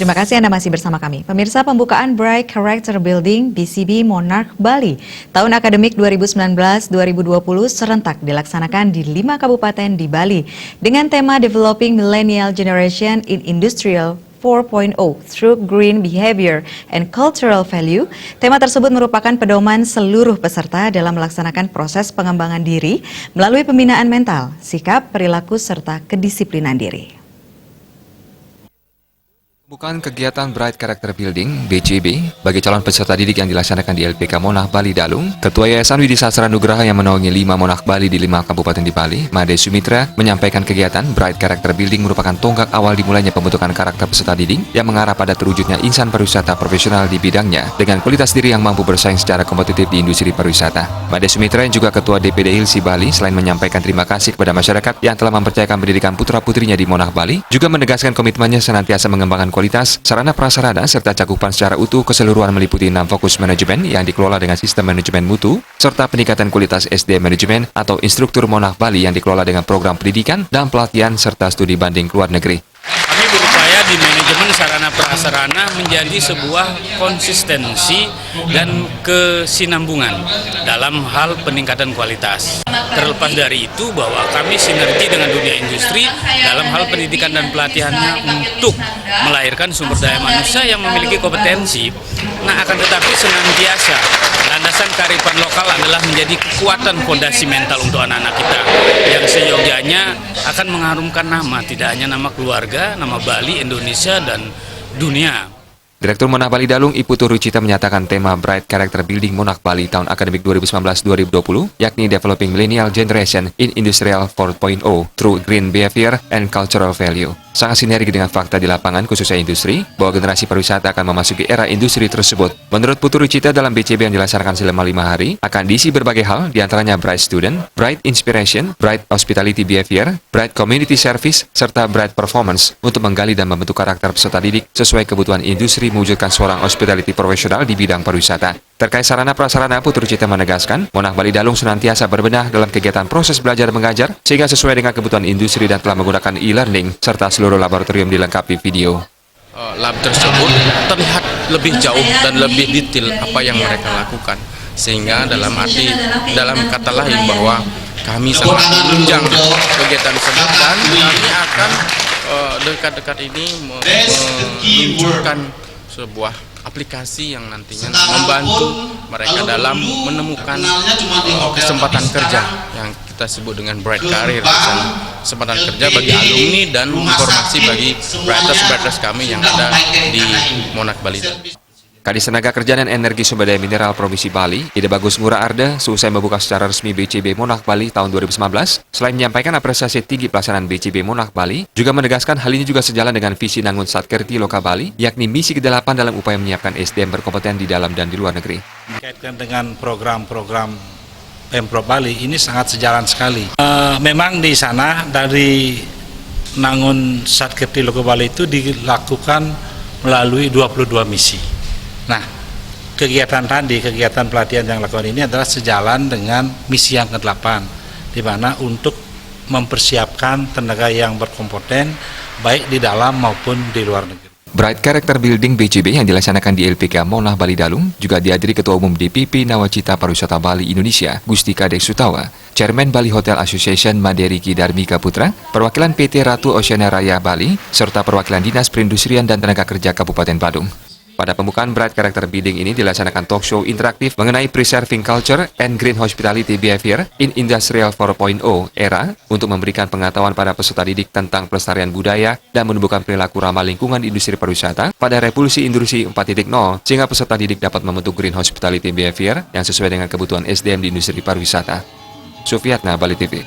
Terima kasih Anda masih bersama kami. Pemirsa, pembukaan Bright Character Building BCB Monarch Bali tahun akademik 2019-2020 serentak dilaksanakan di 5 kabupaten di Bali dengan tema Developing Millennial Generation in Industrial 4.0 through Green Behavior and Cultural Value. Tema tersebut merupakan pedoman seluruh peserta dalam melaksanakan proses pengembangan diri melalui pembinaan mental, sikap, perilaku, serta kedisiplinan diri. Bukan kegiatan Bright Character Building (BCB) bagi calon peserta didik yang dilaksanakan di LPK Monarch Bali Dalung, Ketua Yayasan Widi Sastra Nugraha yang menaungi 5 Monarch Bali di 5 kabupaten di Bali, Made Sumitra, menyampaikan kegiatan Bright Character Building merupakan tonggak awal dimulainya pembentukan karakter peserta didik yang mengarah pada terwujudnya insan pariwisata profesional di bidangnya dengan kualitas diri yang mampu bersaing secara kompetitif di industri pariwisata. Made Sumitra yang juga Ketua DPD Hilsi Bali selain menyampaikan terima kasih kepada masyarakat yang telah mempercayakan pendidikan putra-putrinya di Monarch Bali, juga menegaskan komitmennya senantiasa mengembangkan kualitas, sarana prasarana, serta cakupan secara utuh keseluruhan meliputi 6 fokus manajemen yang dikelola dengan sistem manajemen mutu, serta peningkatan kualitas SDM manajemen atau instruktur Monarch Bali yang dikelola dengan program pendidikan dan pelatihan serta studi banding ke luar negeri. Kami berupaya di manajemen sarana prasarana menjadi sebuah konsistensi dan kesinambungan dalam hal peningkatan kualitas. Terlepas dari itu bahwa kami sinergi dengan dunia industri dalam hal pendidikan dan pelatihannya untuk melahirkan sumber daya manusia yang memiliki kompetensi. Nah, akan tetapi senantiasa landasan kearifan lokal adalah menjadi kekuatan fondasi mental untuk anak-anak kita yang seyogianya akan mengharumkan nama, tidak hanya nama keluarga, nama Bali, Indonesia, dan dunia. Direktur Monarch Bali Dalung, Iputu Rucita menyatakan tema Bright Character Building Monarch Bali tahun akademik 2019-2020, yakni Developing Millennial Generation in Industrial 4.0 through Green Behavior and Cultural Value, sangat sinergi dengan fakta di lapangan khususnya industri, bahwa generasi pariwisata akan memasuki era industri tersebut. Menurut Putu Rucita, dalam BCB yang dilaksanakan selama 5 hari, akan diisi berbagai hal, diantaranya Bright Student, Bright Inspiration, Bright Hospitality Behavior, Bright Community Service, serta Bright Performance untuk menggali dan membentuk karakter peserta didik sesuai kebutuhan industri mewujudkan seorang hospitality profesional di bidang pariwisata. Terkait sarana prasarana, Putu Rucita menegaskan, Monarch Bali Dalung senantiasa berbenah dalam kegiatan proses belajar mengajar sehingga sesuai dengan kebutuhan industri dan telah menggunakan e-learning serta seluruh laboratorium dilengkapi video. Lab tersebut terlihat lebih jauh dan lebih detail apa yang mereka lakukan, sehingga dalam kata lain bahwa kami sangat menunjang kegiatan tersebut dan kami akan dekat-dekat ini menunjukkan sebuah aplikasi yang nantinya membantu mereka dalam menemukan kesempatan kerja yang kita sebut dengan Bright Career, kesempatan kerja bagi alumni dan informasi bagi writers kami yang ada di Monarch Bali. Kadis Tenaga Kerja dan Energi Sumber Daya Mineral Provinsi Bali, Ide Bagus Ngurah Arda, seusai membuka secara resmi BCB Monarch Bali tahun 2019, selain menyampaikan apresiasi tinggi pelaksanaan BCB Monarch Bali, juga menegaskan hal ini juga sejalan dengan visi Nangun Satkerti Loka Bali, yakni misi ke-8 dalam upaya menyiapkan SDM berkompeten di dalam dan di luar negeri. Berkaitan dengan program-program Pemprov Bali, ini sangat sejalan sekali. Memang di sana dari Nangun Satkerti Loka Bali itu dilakukan melalui 22 misi. Nah, kegiatan pelatihan yang dilakukan ini adalah sejalan dengan misi yang ke-8, di mana untuk mempersiapkan tenaga yang berkompeten baik di dalam maupun di luar negeri. Bright Character Building BCB yang dilaksanakan di LPK Monarch Bali Dalung juga dihadiri Ketua Umum DPP Nawacita Pariwisata Bali Indonesia, Gusti Kadek Sutawa, Chairman Bali Hotel Association Maderiki Darmika Putra, perwakilan PT Ratu Oceana Raya Bali, serta perwakilan Dinas Perindustrian dan Tenaga Kerja Kabupaten Badung. Pada pembukaan Bright Character Building ini dilaksanakan talk show interaktif mengenai Preserving Culture and Green Hospitality Behavior in Industrial 4.0 era untuk memberikan pengetahuan pada peserta didik tentang pelestarian budaya dan menumbuhkan perilaku ramah lingkungan di industri pariwisata pada revolusi industri 4.0 sehingga peserta didik dapat membentuk Green Hospitality Behavior yang sesuai dengan kebutuhan SDM di industri pariwisata. Sufiatna, Bali TV.